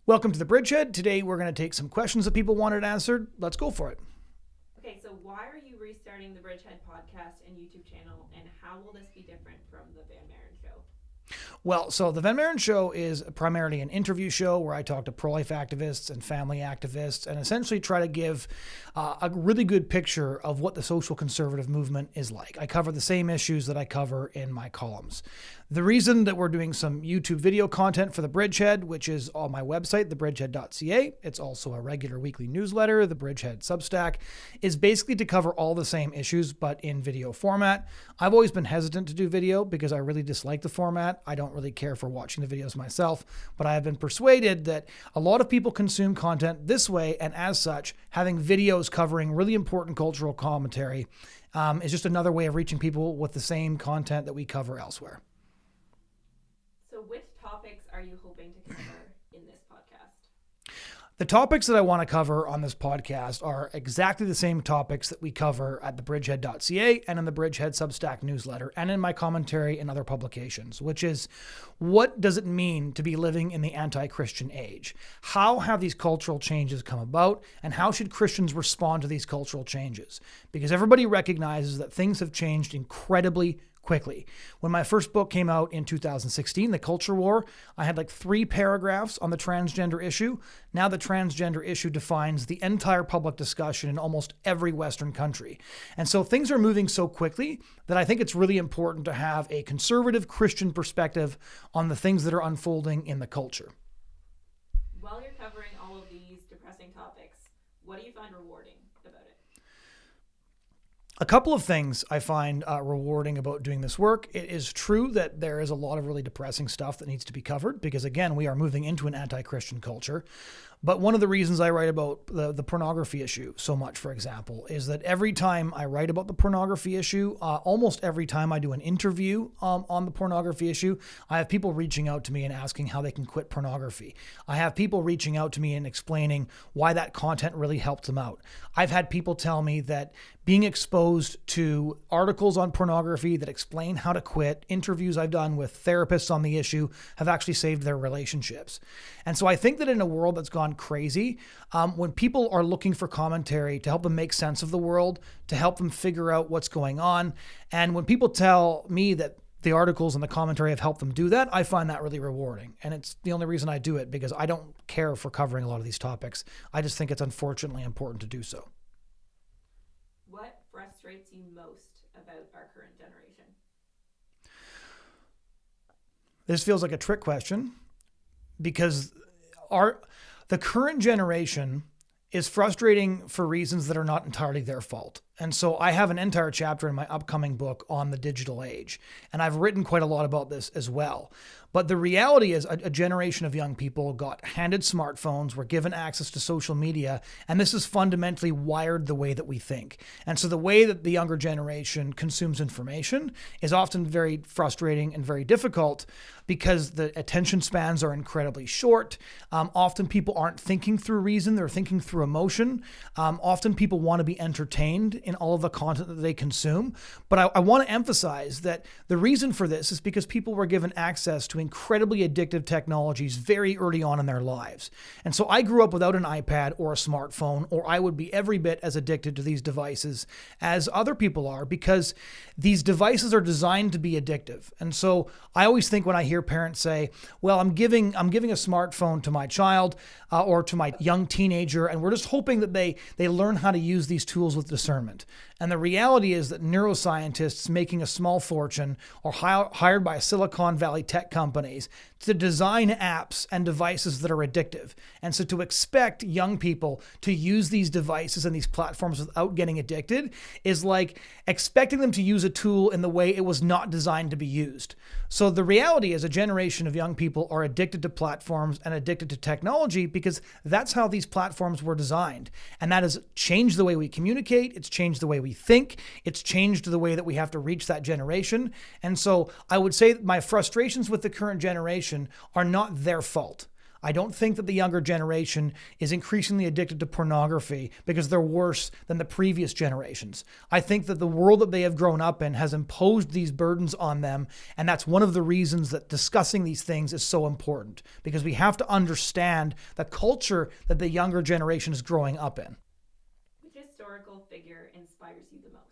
Welcome to the Bridgehead. Today we're going to take some questions that people wanted answered. Let's go for it. Okay, so why are you restarting the Bridgehead podcast and YouTube channel, and how will this be different from the Van Maren Show? Well, so the Van Maren Show is primarily an interview show where I talk to pro-life activists and family activists and essentially try to give a really good picture of what the social conservative movement is like. I cover the same issues that I cover in my columns. The reason that we're doing some YouTube video content for the Bridgehead, which is on my website, thebridgehead.ca, it's also a regular weekly newsletter, the Bridgehead Substack, is basically to cover all the same issues, but in video format. I've always been hesitant to do video because I really dislike the format. I don't really care for watching the videos myself, but I have been persuaded that a lot of people consume content this way, and as such, having videos covering really important cultural commentary is just another way of reaching people with the same content that we cover elsewhere. So, which topics are you hoping to cover in this podcast? The topics that I want to cover on this podcast are exactly the same topics that we cover at thebridgehead.ca and in the Bridgehead Substack newsletter and in my commentary in other publications, which is, what does it mean to be living in the anti-Christian age? How have these cultural changes come about, and how should Christians respond to these cultural changes? Because everybody recognizes that things have changed incredibly quickly. When my first book came out in 2016, The Culture War, I had like 3 paragraphs on the transgender issue. Now the transgender issue defines the entire public discussion in almost every Western country. And so things are moving so quickly that I think it's really important to have a conservative Christian perspective on the things that are unfolding in the culture. While you're covering all of these depressing topics, what do you find rewarding about it? A couple of things I find rewarding about doing this work. It is true that there is a lot of really depressing stuff that needs to be covered because, again, we are moving into an anti-Christian culture. But one of the reasons I write about the pornography issue so much, for example, is that every time I write about the pornography issue, almost every time I do an interview on the pornography issue, I have people reaching out to me and asking how they can quit pornography. I have people reaching out to me and explaining why that content really helped them out. I've had people tell me that being exposed to articles on pornography that explain how to quit, interviews I've done with therapists on the issue, have actually saved their relationships. And so I think that in a world that's gone crazy, when people are looking for commentary to help them make sense of the world, to help them figure out what's going on, and when people tell me that the articles and the commentary have helped them do that, I find that really rewarding. And it's the only reason I do it, because I don't care for covering a lot of these topics. I just think it's unfortunately important to do so. What frustrates you most about our current generation? This feels like a trick question because the current generation is frustrating for reasons that are not entirely their fault. And so I have an entire chapter in my upcoming book on the digital age, and I've written quite a lot about this as well. But the reality is a generation of young people got handed smartphones, were given access to social media, and this has fundamentally wired the way that we think. And so the way that the younger generation consumes information is often very frustrating and very difficult because the attention spans are incredibly short. Often people aren't thinking through reason, they're thinking through emotion. Often people want to be entertained in all of the content that they consume. But I want to emphasize that the reason for this is because people were given access to incredibly addictive technologies very early on in their lives. And so I grew up without an iPad or a smartphone, or I would be every bit as addicted to these devices as other people are, because these devices are designed to be addictive. And so I always think when I hear parents say, well, I'm giving a smartphone to my child or to my young teenager, and we're just hoping that they learn how to use these tools with discernment. And the reality is that neuroscientists making a small fortune are hired by Silicon Valley tech companies to design apps and devices that are addictive. And so to expect young people to use these devices and these platforms without getting addicted is like expecting them to use a tool in the way it was not designed to be used. So the reality is a generation of young people are addicted to platforms and addicted to technology because that's how these platforms were designed. And that has changed the way we communicate. It's changed the way we think. It's changed the way that we have to reach that generation. And so I would say that my frustrations with the current generation are not their fault. I don't think that the younger generation is increasingly addicted to pornography because they're worse than the previous generations. I think that the world that they have grown up in has imposed these burdens on them, and that's one of the reasons that discussing these things is so important, because we have to understand the culture that the younger generation is growing up in. Which historical figure inspires you the most?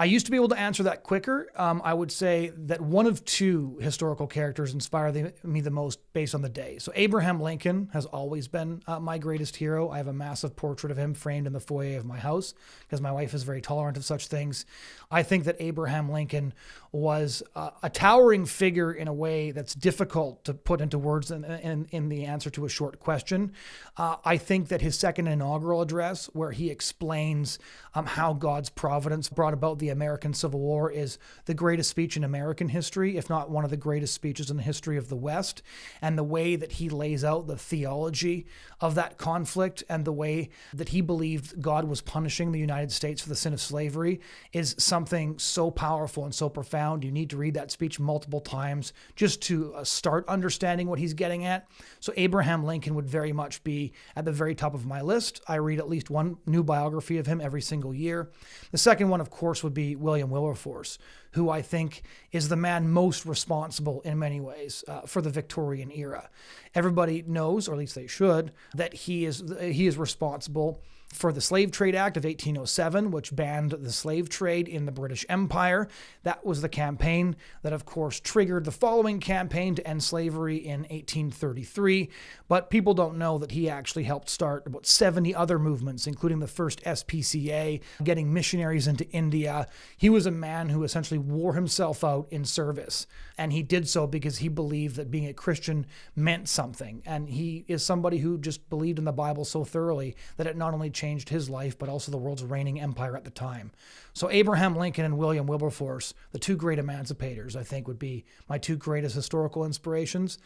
I used to be able to answer that quicker. I would say that one of two historical characters inspire me the most based on the day. So Abraham Lincoln has always been my greatest hero. I have a massive portrait of him framed in the foyer of my house because my wife is very tolerant of such things. I think that Abraham Lincoln was a towering figure in a way that's difficult to put into words in the answer to a short question. I think that his second inaugural address, where he explains how God's providence brought about the American Civil War, is the greatest speech in American history, if not one of the greatest speeches in the history of the West. And the way that he lays out the theology of that conflict and the way that he believed God was punishing the United States for the sin of slavery is something so powerful and so profound. You need to read that speech multiple times just to start understanding what he's getting at. So Abraham Lincoln would very much be at the very top of my list. I read at least one new biography of him every single year. The second one, of course, would be William Wilberforce, who I think is the man most responsible in many ways for the Victorian era. Everybody knows, or at least they should, that he is responsible for the Slave Trade Act of 1807, which banned the slave trade in the British Empire. That was the campaign that, of course, triggered the following campaign to end slavery in 1833. But people don't know that he actually helped start about 70 other movements, including the first SPCA, getting missionaries into India. He was a man who essentially wore himself out in service. And he did so because he believed that being a Christian meant something. And he is somebody who just believed in the Bible so thoroughly that it not only changed his life, but also the world's reigning empire at the time. So Abraham Lincoln and William Wilberforce, the two great emancipators, I think would be my two greatest historical inspirations.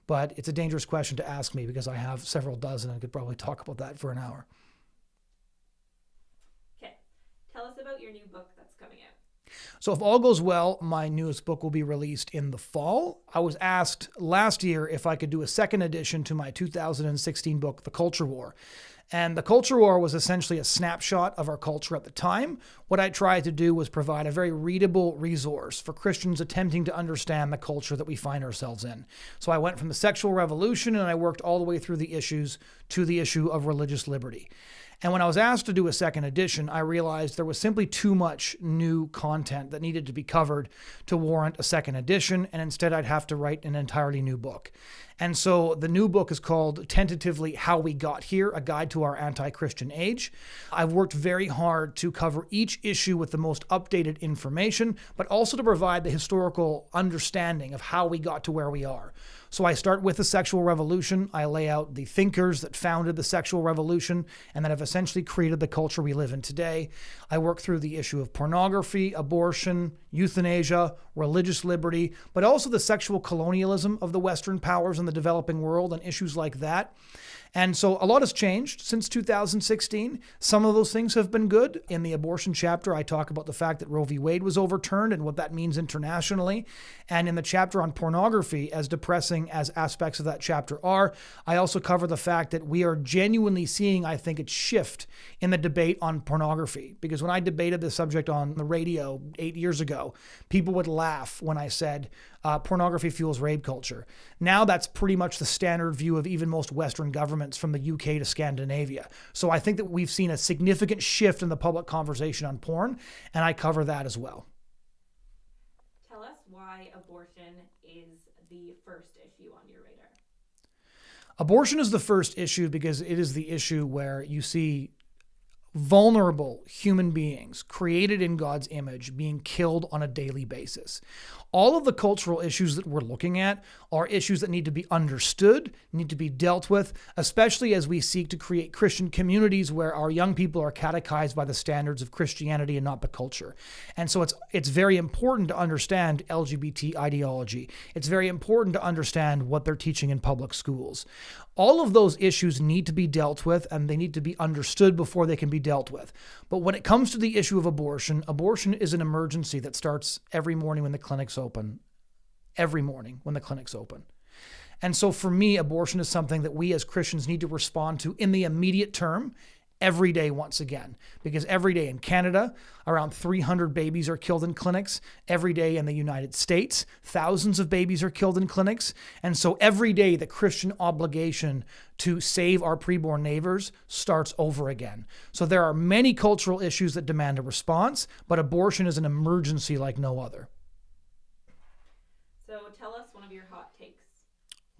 But it's a dangerous question to ask me because I have several dozen and I could probably talk about that for an hour. Okay. Tell us about your new book that's coming out. So if all goes well, my newest book will be released in the fall. I was asked last year if I could do a second edition to my 2016 book, The Culture War. And The Culture War was essentially a snapshot of our culture at the time. What I tried to do was provide a very readable resource for Christians attempting to understand the culture that we find ourselves in. So I went from the sexual revolution and I worked all the way through the issues to the issue of religious liberty. And when I was asked to do a second edition, I realized there was simply too much new content that needed to be covered to warrant a second edition, and instead I'd have to write an entirely new book. And so the new book is called tentatively How We Got Here, A Guide to Our Anti-Christian Age. I've worked very hard to cover each issue with the most updated information, but also to provide the historical understanding of how we got to where we are. So I start with the sexual revolution. I lay out the thinkers that founded the sexual revolution and that have essentially created the culture we live in today. I work through the issue of pornography, abortion, euthanasia, religious liberty, but also the sexual colonialism of the Western powers in the developing world and issues like that. And so a lot has changed since 2016. Some of those things have been good. In the abortion chapter, I talk about the fact that Roe v. Wade was overturned and what that means internationally. And in the chapter on pornography, as depressing as aspects of that chapter are, I also cover the fact that we are genuinely seeing, I think, a shift in the debate on pornography. Because when I debated this subject on the radio 8 years ago, people would laugh when I said, pornography fuels rape culture. Now that's pretty much the standard view of even most Western governments from the UK to Scandinavia. So I think that we've seen a significant shift in the public conversation on porn, and I cover that as well. Tell us why abortion is the first issue on your radar. Abortion is the first issue because it is the issue where you see vulnerable human beings created in God's image being killed on a daily basis. All of the cultural issues that we're looking at are issues that need to be understood, need to be dealt with, especially as we seek to create Christian communities where our young people are catechized by the standards of Christianity and not the culture. And so it's very important to understand LGBT ideology. It's very important to understand what they're teaching in public schools. All of those issues need to be dealt with, and they need to be understood before they can be dealt with. But when it comes to the issue of abortion, abortion is an emergency that starts every morning when the clinic's open. Every morning when the clinic's open. And so for me, abortion is something that we as Christians need to respond to in the immediate term every day once again. Because every day in Canada, around 300 babies are killed in clinics. Every day in the United States, thousands of babies are killed in clinics. And so every day the Christian obligation to save our preborn neighbors starts over again. So there are many cultural issues that demand a response, but abortion is an emergency like no other. So tell us one of your hot takes.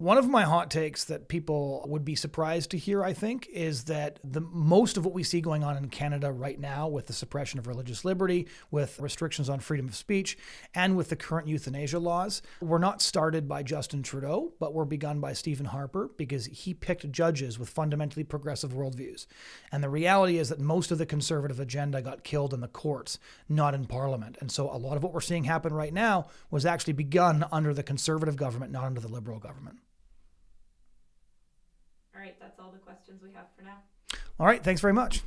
One of my hot takes that people would be surprised to hear, I think, is that most of what we see going on in Canada right now with the suppression of religious liberty, with restrictions on freedom of speech, and with the current euthanasia laws, were not started by Justin Trudeau, but were begun by Stephen Harper because he picked judges with fundamentally progressive worldviews. And the reality is that most of the conservative agenda got killed in the courts, not in Parliament. And so a lot of what we're seeing happen right now was actually begun under the conservative government, not under the liberal government. All right, that's all the questions we have for now. All right, thanks very much.